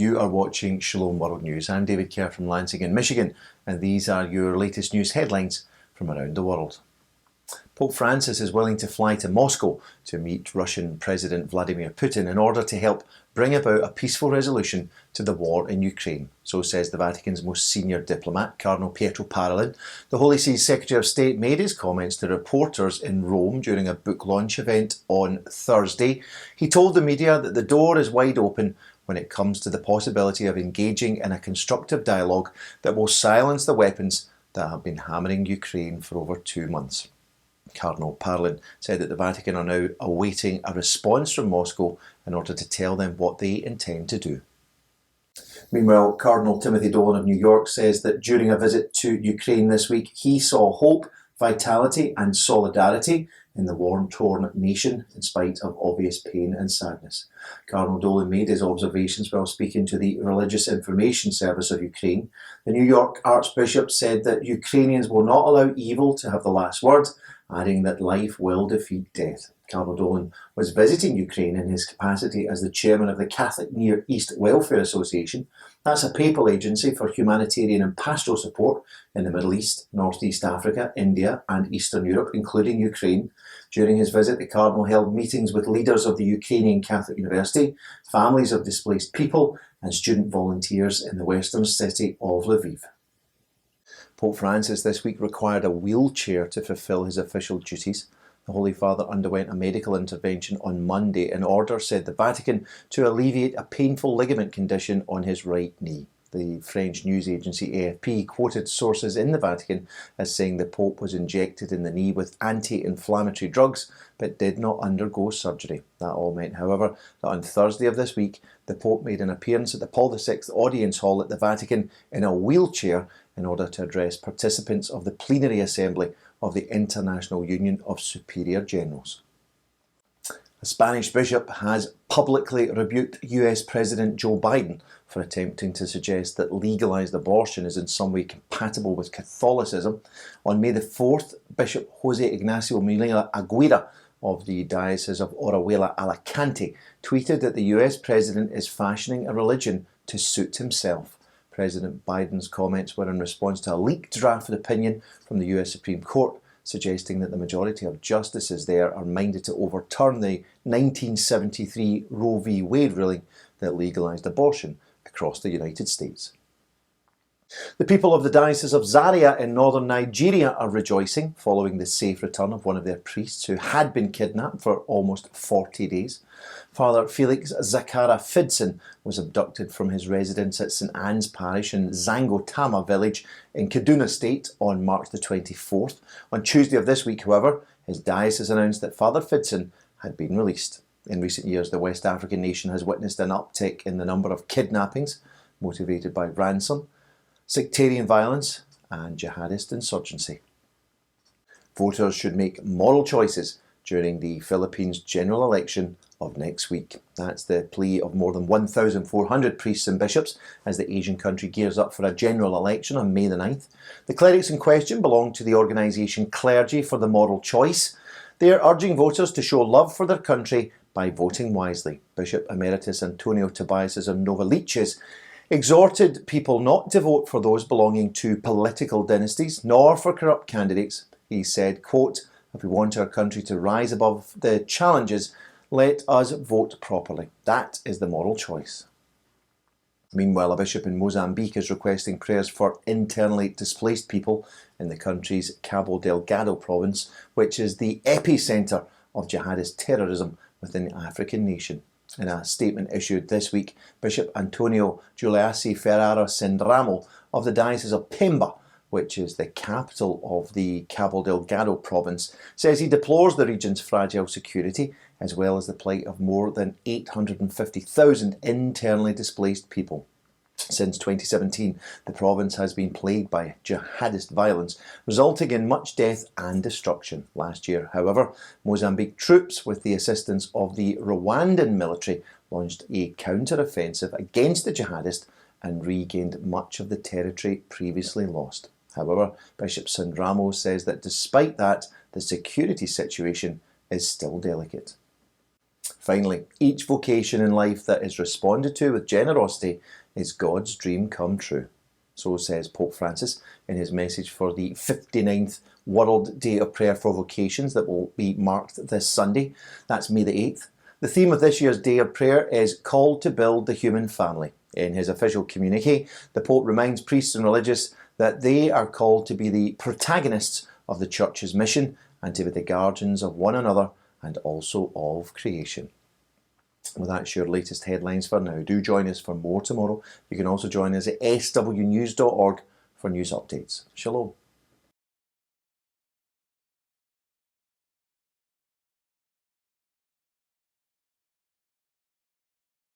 You are watching Shalom World News. I'm David Kerr from Lansing in Michigan, and these are your latest news headlines from around the world. Pope Francis is willing to fly to Moscow to meet Russian President Vladimir Putin in order to help bring about a peaceful resolution to the war in Ukraine. So says the Vatican's most senior diplomat, Cardinal Pietro Parolin. The Holy See's Secretary of State made his comments to reporters in Rome during a book launch event on Thursday. He told the media that the door is wide open when it comes to the possibility of engaging in a constructive dialogue that will silence the weapons that have been hammering Ukraine for over 2 months. Cardinal Parolin said that the Vatican are now awaiting a response from Moscow in order to tell them what they intend to do. Meanwhile, Cardinal Timothy Dolan of New York says that during a visit to Ukraine this week, he saw hope, vitality and solidarity in the war-torn nation in spite of obvious pain and sadness. Cardinal Dolan made his observations while speaking to the Religious Information Service of Ukraine. The New York Archbishop said that Ukrainians will not allow evil to have the last word, adding that life will defeat death. Cardinal Dolan was visiting Ukraine in his capacity as the chairman of the Catholic Near East Welfare Association. That's a papal agency for humanitarian and pastoral support in the Middle East, North East Africa, India and Eastern Europe, including Ukraine. During his visit, the Cardinal held meetings with leaders of the Ukrainian Catholic University, families of displaced people and student volunteers in the western city of Lviv. Pope Francis this week required a wheelchair to fulfill his official duties. The Holy Father underwent a medical intervention on Monday in order, said the Vatican, to alleviate a painful ligament condition on his right knee. The French news agency AFP quoted sources in the Vatican as saying the Pope was injected in the knee with anti-inflammatory drugs but did not undergo surgery. That all meant, however, that on Thursday of this week, the Pope made an appearance at the Paul VI Audience Hall at the Vatican in a wheelchair in order to address participants of the plenary assembly of the International Union of Superior Generals. A Spanish bishop has publicly rebuked US President Joe Biden for attempting to suggest that legalized abortion is in some way compatible with Catholicism. On May the 4th, Bishop Jose Ignacio Molina Aguirre of the Diocese of Orihuela Alicante tweeted that the US president is fashioning a religion to suit himself. President Biden's comments were in response to a leaked draft opinion from the US Supreme Court, suggesting that the majority of justices there are minded to overturn the 1973 Roe v. Wade ruling that legalized abortion across the United States. The people of the Diocese of Zaria in northern Nigeria are rejoicing following the safe return of one of their priests who had been kidnapped for almost 40 days. Father Felix Zakara Fidson was abducted from his residence at St Anne's Parish in Zangotama village in Kaduna State on March the 24th. On Tuesday of this week, however, his diocese announced that Father Fidson had been released. In recent years, the West African nation has witnessed an uptick in the number of kidnappings motivated by ransom, sectarian violence and jihadist insurgency. Voters should make moral choices during the Philippines general election of next week. That's the plea of more than 1,400 priests and bishops as the Asian country gears up for a general election on May the 9th. The clerics in question belong to the organisation Clergy for the Moral Choice. They are urging voters to show love for their country by voting wisely. Bishop Emeritus Antonio Tobias of Novaliches exhorted people not to vote for those belonging to political dynasties, nor for corrupt candidates. He said, quote, "If we want our country to rise above the challenges, let us vote properly. That is the moral choice." Meanwhile, a bishop in Mozambique is requesting prayers for internally displaced people in the country's Cabo Delgado province, which is the epicentre of jihadist terrorism within the African nation. In a statement issued this week, Bishop Antonio Juliasi Ferrara Sendramo of the Diocese of Pemba, which is the capital of the Cabo Delgado province, says he deplores the region's fragile security as well as the plight of more than 850,000 internally displaced people. Since 2017, the province has been plagued by jihadist violence, resulting in much death and destruction. Last year, however, Mozambique troops, with the assistance of the Rwandan military, launched a counter-offensive against the jihadists and regained much of the territory previously lost. However, Bishop Sandramo says that despite that, the security situation is still delicate. Finally, each vocation in life that is responded to with generosity is God's dream come true. So says Pope Francis in his message for the 59th World Day of Prayer for Vocations that will be marked this Sunday. That's May the 8th. The theme of this year's Day of Prayer is Called to Build the Human Family. In his official communique, the Pope reminds priests and religious that they are called to be the protagonists of the Church's mission and to be the guardians of one another and also of creation. Well, that's your latest headlines for now. Do join us for more tomorrow. You can also join us at swnews.org for news updates. Shalom.